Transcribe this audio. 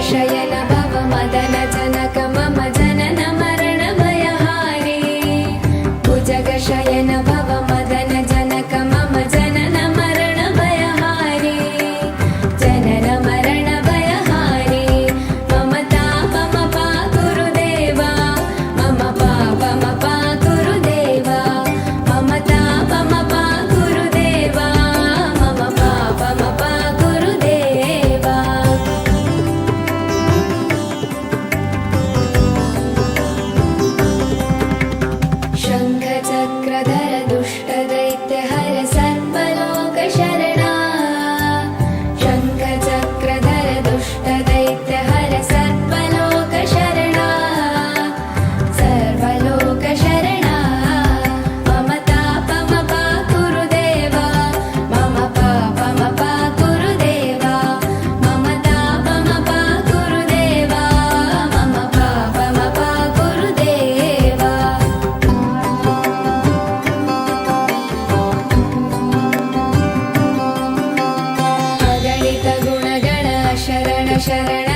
शयन भव मदन जनक मम जनन मरण भयहारी भुजग शयन भव मदन जनक मम जनन मरण भयहारी जनन मरण भयहारी मम तापमपा गुरुदेवा मम पापमपा गुरुदेवा मम तापमपा गुरुदेवा मम पापमपा गुरुदेवा शङ्खचक्रधर दुष्टदैत्यहर सर्वलोकशरणा शङ्खचक्रधर दुष्टदैत्यहर सर्वलोकशरणा सर्वलोकशरणा मम तापमपा गुरुदेवा मम पापमपा गुरुदेवा मम तापमपा गुरुदेवा मम पापमपा गुरुदेवा अगणित गुणगण शरण शरण